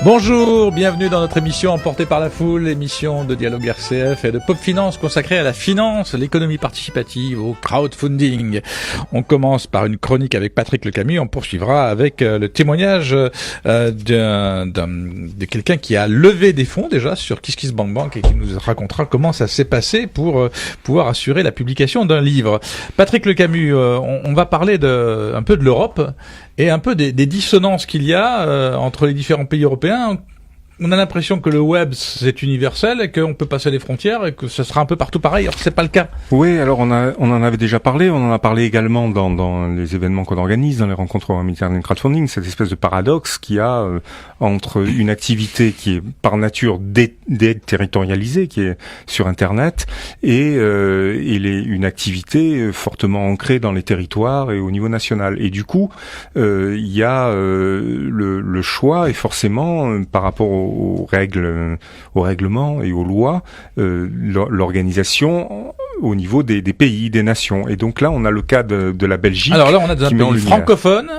Bonjour, bienvenue dans notre émission Emportée par la foule, émission de Dialogue RCF et de Pop Finance consacrée à la finance, l'économie participative, au crowdfunding. On commence par une chronique avec Patrick Le Camus, on poursuivra avec le témoignage de quelqu'un qui a levé des fonds déjà sur KissKissBankBank et qui nous racontera comment ça s'est passé pour pouvoir assurer la publication d'un livre. Patrick Le Camus, on va parler un peu de l'Europe et un peu des dissonances qu'il y a entre les différents pays européens. On a l'impression que le web c'est universel et qu'on peut passer les frontières et que ce sera un peu partout pareil. Alors c'est pas le cas. Oui, alors on en avait déjà parlé. On en a parlé également dans les événements qu'on organise, dans les rencontres Mediterranean Crowdfunding. Cette espèce de paradoxe qu'il y a entre une activité qui est par nature déterritorialisée, qui est sur Internet, et une activité fortement ancrée dans les territoires et au niveau national. Et du coup, il y a le choix et forcément par rapport aux règlements et aux lois, l'organisation au niveau des pays, des nations. Et donc là, on a le cas de la Belgique. Alors là, on a un pays francophone,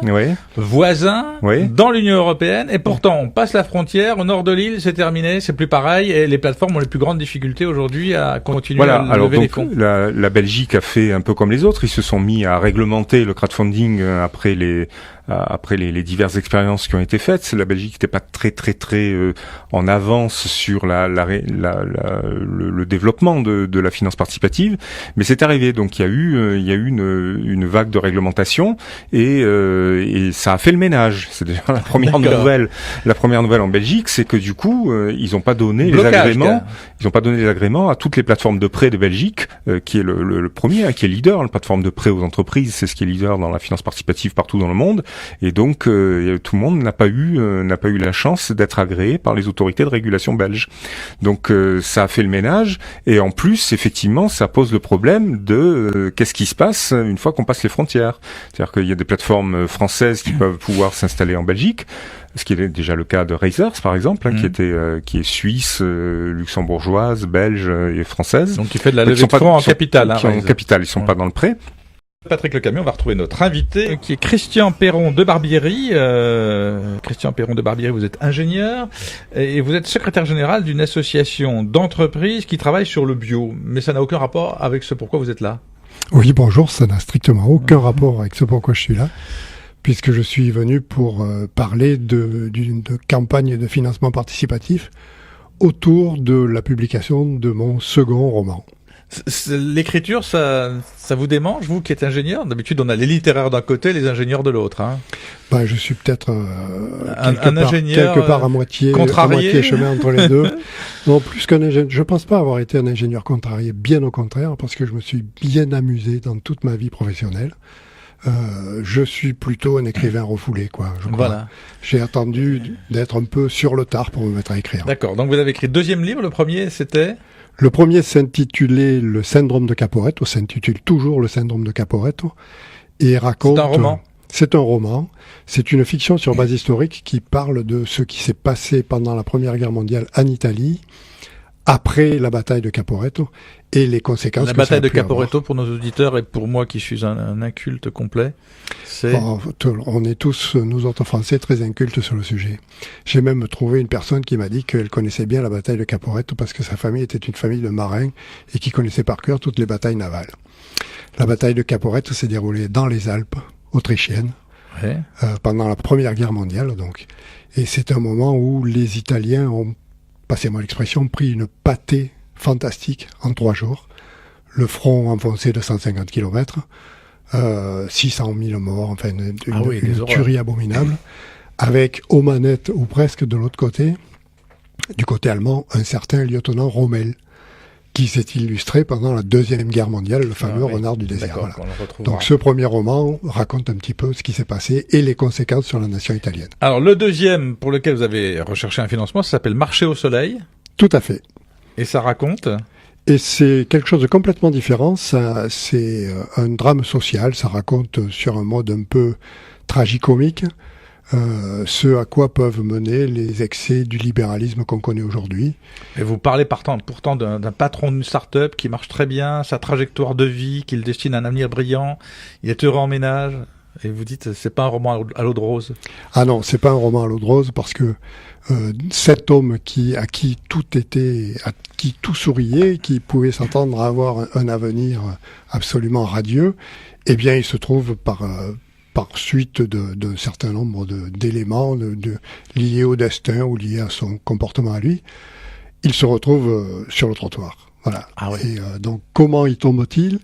voisin, dans l'Union européenne, et pourtant, on passe la frontière, au nord de l'île, c'est terminé, c'est plus pareil, et les plateformes ont les plus grandes difficultés aujourd'hui à continuer à lever les fonds. La Belgique a fait un peu comme les autres, ils se sont mis à réglementer le crowdfunding après les diverses expériences qui ont été faites. La Belgique n'était pas très en avance sur le développement de la finance participative, mais c'est arrivé. Donc il y a eu une vague de réglementation et ça a fait le ménage. C'est déjà la première nouvelle. La première nouvelle en Belgique, c'est que du coup ils n'ont pas donné les agréments. Ils n'ont pas donné les agréments à toutes les plateformes de prêt de Belgique, qui est le premier, qui est leader. La plateforme de prêt aux entreprises, c'est ce qui est leader dans la finance participative partout dans le monde. Et donc tout le monde n'a pas eu la chance d'être agréé par les autorités de régulation belges. Donc ça a fait le ménage, et en plus effectivement ça pose le problème de qu'est-ce qui se passe une fois qu'on passe les frontières. C'est-à-dire qu'il y a des plateformes françaises qui peuvent pouvoir s'installer en Belgique, ce qui est déjà le cas de Razors par exemple, qui est suisse, luxembourgeoise, belge et française. Donc qui fait de la levée de fonds en capital. En capital, ils sont pas dans le prêt. Patrick Le Camus, on va retrouver notre invité qui est Christian Perron de Barbierie. Christian Perron de Barbierie, vous êtes ingénieur et vous êtes secrétaire général d'une association d'entreprises qui travaille sur le bio. Mais ça n'a aucun rapport avec ce pourquoi vous êtes là. Oui, bonjour, ça n'a strictement aucun rapport avec ce pourquoi je suis là, puisque je suis venu pour parler d'une campagne de financement participatif autour de la publication de mon second roman. L'écriture, ça vous démange, vous qui êtes ingénieur? D'habitude, on a les littéraires d'un côté, les ingénieurs de l'autre. Hein. Ben, je suis peut-être un ingénieur quelque part à moitié chemin entre les deux. Non, plus qu'un ingénieur. Je pense pas avoir été un ingénieur contrarié, bien au contraire, parce que je me suis bien amusé dans toute ma vie professionnelle. Je suis plutôt un écrivain refoulé, quoi. Je crois. Voilà. J'ai attendu d'être un peu sur le tard pour me mettre à écrire. D'accord. Donc vous avez écrit deuxième livre. Le premier, c'était? Le premier s'intitulait Le syndrome de Caporetto, s'intitule toujours Le syndrome de Caporetto, et raconte... C'est un roman. C'est un roman. C'est une fiction sur base historique qui parle de ce qui s'est passé pendant la Première Guerre mondiale en Italie, après la bataille de Caporetto, et les conséquences la que ça a bataille de pu Caporetto, avoir. Pour nos auditeurs et pour moi qui suis un inculte complet, c'est... Bon, on est tous, nous autres Français, très incultes sur le sujet. J'ai même trouvé une personne qui m'a dit qu'elle connaissait bien la bataille de Caporetto parce que sa famille était une famille de marins et qui connaissait par cœur toutes les batailles navales. La bataille de Caporetto s'est déroulée dans les Alpes autrichiennes, pendant la Première Guerre mondiale, donc. Et c'est un moment où les Italiens ont, passez-moi l'expression, pris une pâtée fantastique en 3 jours. Le front enfoncé de 150 km, 600 000 morts, enfin une tuerie abominable, avec aux manettes ou presque de l'autre côté, du côté allemand, un certain lieutenant Rommel, qui s'est illustré pendant la Deuxième Guerre mondiale, le fameux renard du désert. Voilà. Donc ce premier roman raconte un petit peu ce qui s'est passé et les conséquences sur la nation italienne. Alors le deuxième pour lequel vous avez recherché un financement, ça s'appelle Marché au soleil. Tout à fait. Et ça raconte? Et c'est quelque chose de complètement différent. Ça, c'est un drame social. Ça raconte sur un mode un peu tragicomique ce à quoi peuvent mener les excès du libéralisme qu'on connaît aujourd'hui. Et vous parlez pourtant d'un patron d'une start-up qui marche très bien, sa trajectoire de vie, qu'il destine à un avenir brillant, il est heureux en ménage. Et vous dites, c'est pas un roman à l'eau de rose. Ah non, c'est pas un roman à l'eau de rose parce que cet homme à qui tout souriait, qui pouvait s'entendre à avoir un avenir absolument radieux, eh bien, il se trouve par suite d'un certain nombre d'éléments liés au destin ou liés à son comportement à lui, il se retrouve sur le trottoir. Voilà. Ah ouais. Et donc, comment y tombe-t-il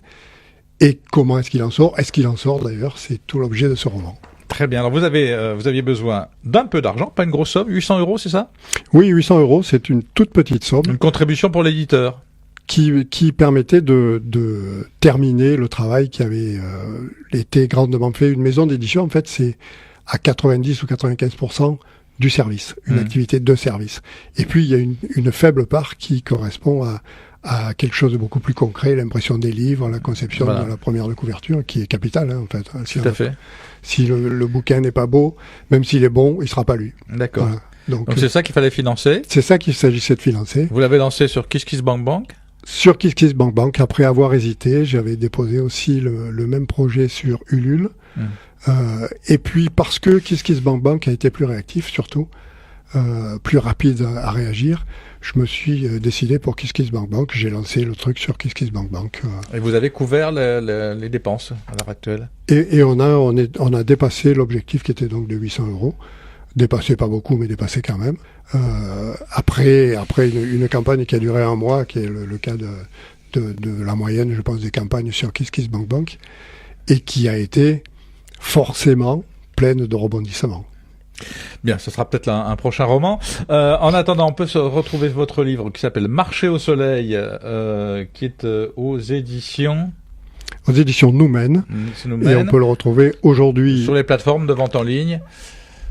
et comment est-ce qu'il en sort? Est-ce qu'il en sort d'ailleurs? C'est tout l'objet de ce roman. Très bien. Alors vous aviez besoin d'un peu d'argent, pas une grosse somme, 800 €, c'est ça? Oui, 800 €, c'est une toute petite somme. Une contribution pour l'éditeur. Qui permettait de terminer le travail qui avait été grandement fait. Une maison d'édition, en fait, c'est à 90 ou 95% du service, une activité de service. Et puis, il y a une faible part qui correspond à quelque chose de beaucoup plus concret, l'impression des livres, la conception de la première de couverture, qui est capitale, en fait. Tout à fait. Si le bouquin n'est pas beau, même s'il est bon, il sera pas lu. D'accord. Voilà. Donc c'est ça qu'il fallait financer. C'est ça qu'il s'agissait de financer. Vous l'avez lancé sur KissKissBankBank. Sur KissKissBankBank, après avoir hésité, j'avais déposé aussi le même projet sur Ulule. Et puis parce que KissKissBankBank a été plus réactif, surtout, plus rapide à réagir, je me suis décidé pour KissKissBankBank. J'ai lancé le truc sur KissKissBankBank. Et vous avez couvert les dépenses à l'heure actuelle. Et on a dépassé l'objectif qui était donc de 800 €. Dépassé pas beaucoup, mais dépassé quand même. Après une campagne qui a duré un mois, qui est le cas de la moyenne, je pense, des campagnes sur KissKissBankBank, et qui a été forcément pleine de rebondissements. Bien, ce sera peut-être un prochain roman. En attendant, on peut se retrouver votre livre qui s'appelle Marcher au soleil, qui est aux éditions Noumen. Et on peut le retrouver aujourd'hui sur les plateformes de vente en ligne.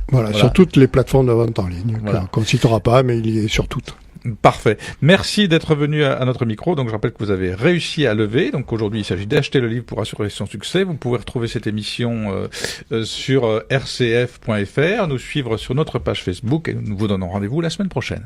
Voilà, sur toutes les plateformes de vente en ligne, qu'on ne citera pas, mais il y est sur toutes. Parfait. Merci d'être venu à notre micro. Donc, je rappelle que vous avez réussi à lever. Donc, aujourd'hui, il s'agit d'acheter le livre pour assurer son succès. Vous pouvez retrouver cette émission sur rcf.fr, nous suivre sur notre page Facebook et nous vous donnons rendez-vous la semaine prochaine.